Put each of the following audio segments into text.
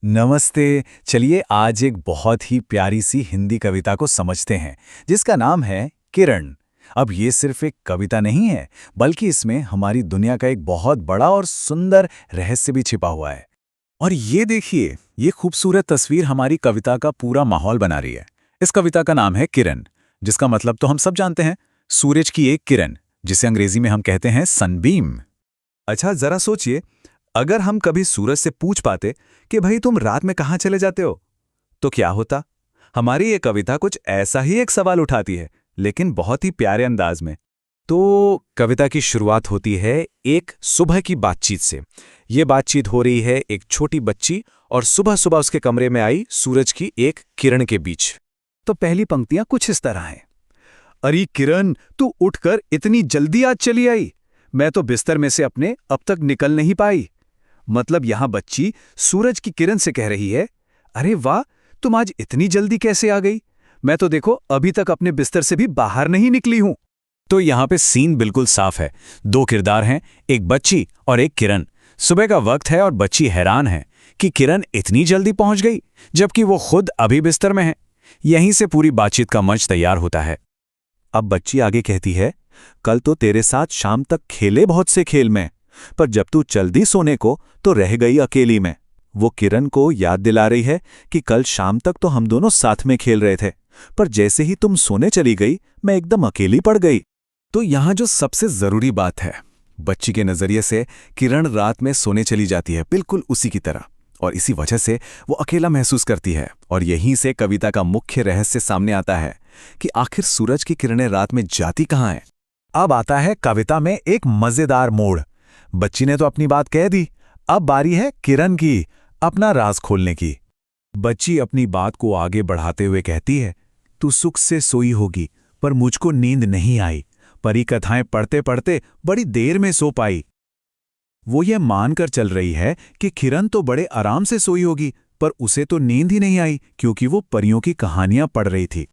नमस्ते। चलिए आज एक बहुत ही प्यारी सी हिंदी कविता को समझते हैं जिसका नाम है किरण। अब ये सिर्फ एक कविता नहीं है बल्कि इसमें हमारी दुनिया का एक बहुत बड़ा और सुंदर रहस्य भी छिपा हुआ है। और ये देखिए, ये खूबसूरत तस्वीर हमारी कविता का पूरा माहौल बना रही है। इस कविता का नाम है किरण, जिसका मतलब तो हम सब जानते हैं, सूरज की एक किरण, जिसे अंग्रेजी में हम कहते हैं सनबीम। अच्छा जरा सोचिए, अगर हम कभी सूरज से पूछ पाते कि भाई तुम रात में कहाँ चले जाते हो, तो क्या होता? हमारी ये कविता कुछ ऐसा ही एक सवाल उठाती है, लेकिन बहुत ही प्यारे अंदाज में। तो कविता की शुरुआत होती है एक सुबह की बातचीत से। ये बातचीत हो रही है एक छोटी बच्ची और सुबह सुबह उसके कमरे में आई सूरज की एक किरण के बीच। तो पहली पंक्तियां कुछ इस तरह हैं। अरे किरण, तू उठकर इतनी जल्दी आज चली आई। मैं तो बिस्तर में से अपने अब तक निकल नहीं पाई। मतलब यहां बच्ची सूरज की किरण से कह रही है, अरे वाह, तुम आज इतनी जल्दी कैसे आ गई? मैं तो देखो अभी तक अपने बिस्तर से भी बाहर नहीं निकली हूं। तो यहां पे सीन बिल्कुल साफ है। दो किरदार हैं, एक बच्ची और एक किरण। सुबह का वक्त है और बच्ची हैरान है कि किरण इतनी जल्दी पहुंच गई, जबकि वो खुद अभी बिस्तर में है। यहीं से पूरी बातचीत का मंच तैयार होता है। अब बच्ची आगे कहती है, कल तो तेरे साथ शाम तक खेले बहुत से खेल में, पर जब तू जल्दी सोने को तो रह गई अकेली में। वो किरण को याद दिला रही है कि कल शाम तक तो हम दोनों साथ में खेल रहे थे, पर जैसे ही तुम सोने चली गई मैं एकदम अकेली पड़ गई। तो यहां जो सबसे जरूरी बात है, बच्ची के नजरिए से किरण रात में सोने चली जाती है बिल्कुल उसी की तरह, और इसी वजह से वो अकेला महसूस करती है। और यहीं से कविता का मुख्य रहस्य सामने आता है कि आखिर सूरज की किरणें रात में जाती कहाँ हैं। अब आता है कविता में एक मजेदार मोड़। बच्ची ने तो अपनी बात कह दी, अब बारी है किरण की अपना राज खोलने की। बच्ची अपनी बात को आगे बढ़ाते हुए कहती है, तू सुख से सोई होगी पर मुझको नींद नहीं आई। परी कथाएं पढ़ते पढ़ते बड़ी देर में सो पाई। वो ये मानकर चल रही है कि किरण तो बड़े आराम से सोई होगी, पर उसे तो नींद ही नहीं आई क्योंकि वो परियों की कहानियां पढ़ रही थी।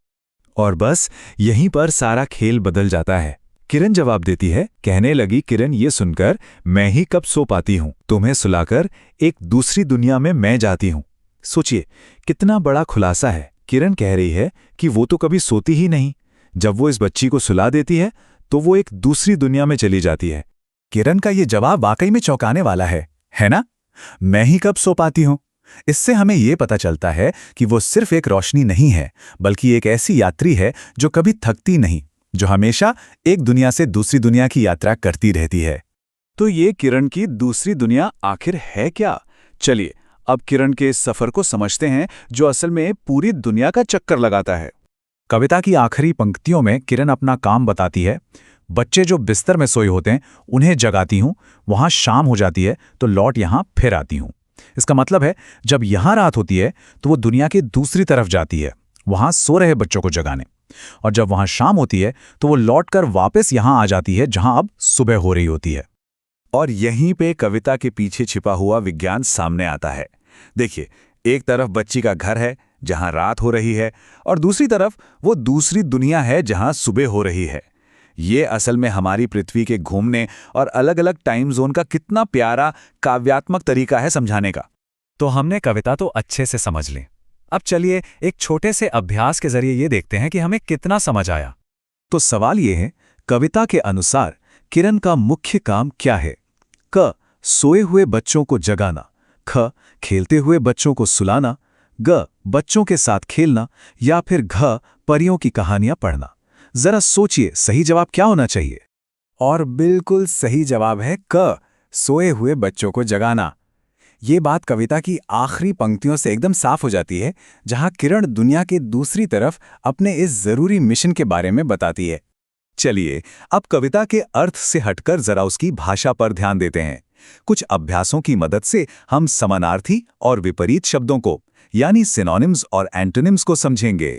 और बस यहीं पर सारा खेल बदल जाता है। किरण जवाब देती है, कहने लगी किरण ये सुनकर, मैं ही कब सो पाती हूं, तुम्हें सुलाकर एक दूसरी दुनिया में मैं जाती हूं। सोचिए कितना बड़ा खुलासा है। किरण कह रही है कि वो तो कभी सोती ही नहीं। जब वो इस बच्ची को सुला देती है तो वो एक दूसरी दुनिया में चली जाती है। किरण का ये जवाब वाकई में चौंकाने वाला है ना? मैं ही कब सो पाती हूं। इससे हमें ये पता चलता है कि वो सिर्फ एक रोशनी नहीं है, बल्कि एक ऐसी यात्री है जो कभी थकती नहीं, जो हमेशा एक दुनिया से दूसरी दुनिया की यात्रा करती रहती है। तो ये किरण की दूसरी दुनिया आखिर है क्या? चलिए अब किरण के इस सफर को समझते हैं, जो असल में पूरी दुनिया का चक्कर लगाता है। कविता की आखिरी पंक्तियों में किरण अपना काम बताती है। बच्चे जो बिस्तर में सोए होते हैं उन्हें जगाती हूं, वहां शाम हो जाती है तो लौट यहां फिर आती हूं। इसका मतलब है जब यहां रात होती है तो वो दुनिया की दूसरी तरफ जाती है, वहां सो रहे बच्चों को जगाने। और जब वहां शाम होती है तो वो लौटकर वापस यहां आ जाती है जहां अब सुबह हो रही होती है। और यहीं पे कविता के पीछे छिपा हुआ विज्ञान सामने आता है। देखिए, एक तरफ बच्ची का घर है जहां रात हो रही है, और दूसरी तरफ वो दूसरी दुनिया है जहां सुबह हो रही है। ये असल में हमारी पृथ्वी के घूमने और अलग अलग टाइम जोन का कितना प्यारा काव्यात्मक तरीका है समझाने का। तो हमने कविता तो अच्छे से समझ ली। अब चलिए एक छोटे से अभ्यास के जरिए ये देखते हैं कि हमें कितना समझ आया। तो सवाल ये है, कविता के अनुसार किरण का मुख्य काम क्या है? क, सोए हुए बच्चों को जगाना। ख, खेलते हुए बच्चों को सुलाना। ग, बच्चों के साथ खेलना। या फिर घ, परियों की कहानियां पढ़ना। जरा सोचिए सही जवाब क्या होना चाहिए? और बिल्कुल सही जवाब है क, सोए हुए बच्चों को जगाना। ये बात कविता की आखिरी पंक्तियों से एकदम साफ हो जाती है, जहां किरण दुनिया के दूसरी तरफ अपने इस जरूरी मिशन के बारे में बताती है। चलिए अब कविता के अर्थ से हटकर जरा उसकी भाषा पर ध्यान देते हैं। कुछ अभ्यासों की मदद से हम समानार्थी और विपरीत शब्दों को, यानी सिनोनिम्स और एंटोनिम्स को समझेंगे।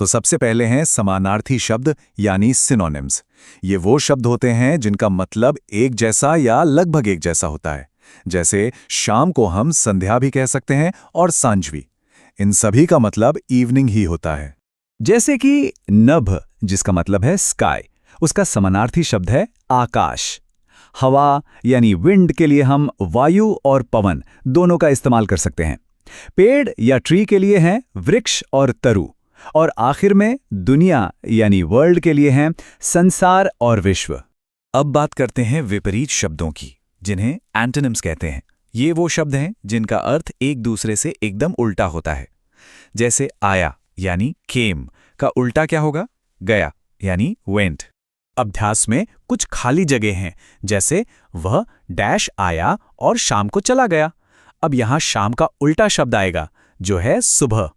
तो सबसे पहले हैं समानार्थी शब्द यानी सिनोनिम्स। ये वो शब्द होते हैं जिनका मतलब एक जैसा या लगभग एक जैसा होता है। जैसे शाम को हम संध्या भी कह सकते हैं और सांझ भी। इन सभी का मतलब इवनिंग ही होता है। जैसे कि नभ, जिसका मतलब है स्काई, उसका समानार्थी शब्द है आकाश। हवा यानी विंड के लिए हम वायु और पवन दोनों का इस्तेमाल कर सकते हैं। पेड़ या ट्री के लिए हैं वृक्ष और तरु, और आखिर में दुनिया यानी वर्ल्ड के लिए हैं संसार और विश्व। अब बात करते हैं विपरीत शब्दों की, जिन्हें एंटोनिम्स कहते हैं। ये वो शब्द हैं जिनका अर्थ एक दूसरे से एकदम उल्टा होता है। जैसे आया यानी केम का उल्टा क्या होगा? गया यानी वेंट। अभ्यास में कुछ खाली जगह हैं, जैसे वह डैश आया और शाम को चला गया। अब यहां शाम का उल्टा शब्द आएगा जो है सुबह।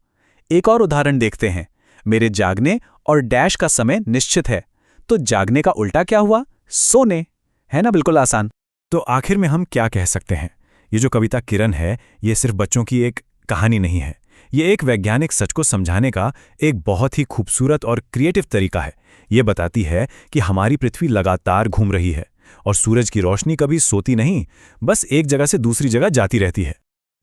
एक और उदाहरण देखते हैं। मेरे जागने और डैश का समय निश्चित है, तो जागने का उल्टा क्या हुआ? सोने। है ना, बिल्कुल आसान। तो आखिर में हम क्या कह सकते हैं? ये जो कविता किरण है, ये सिर्फ बच्चों की एक कहानी नहीं है। ये एक वैज्ञानिक सच को समझाने का एक बहुत ही खूबसूरत और क्रिएटिव तरीका है। ये बताती है कि हमारी पृथ्वी लगातार घूम रही है और सूरज की रोशनी कभी सोती नहीं, बस एक जगह से दूसरी जगह जाती रहती है।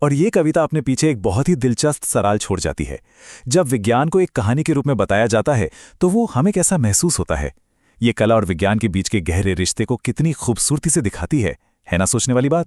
और ये कविता अपने पीछे एक बहुत ही दिलचस्प सवाल छोड़ जाती है। जब विज्ञान को एक कहानी के रूप में बताया जाता है, तो वो हमें कैसा महसूस होता है? ये कला और विज्ञान के बीच के गहरे रिश्ते को कितनी खूबसूरती से दिखाती है ना सोचने वाली बात?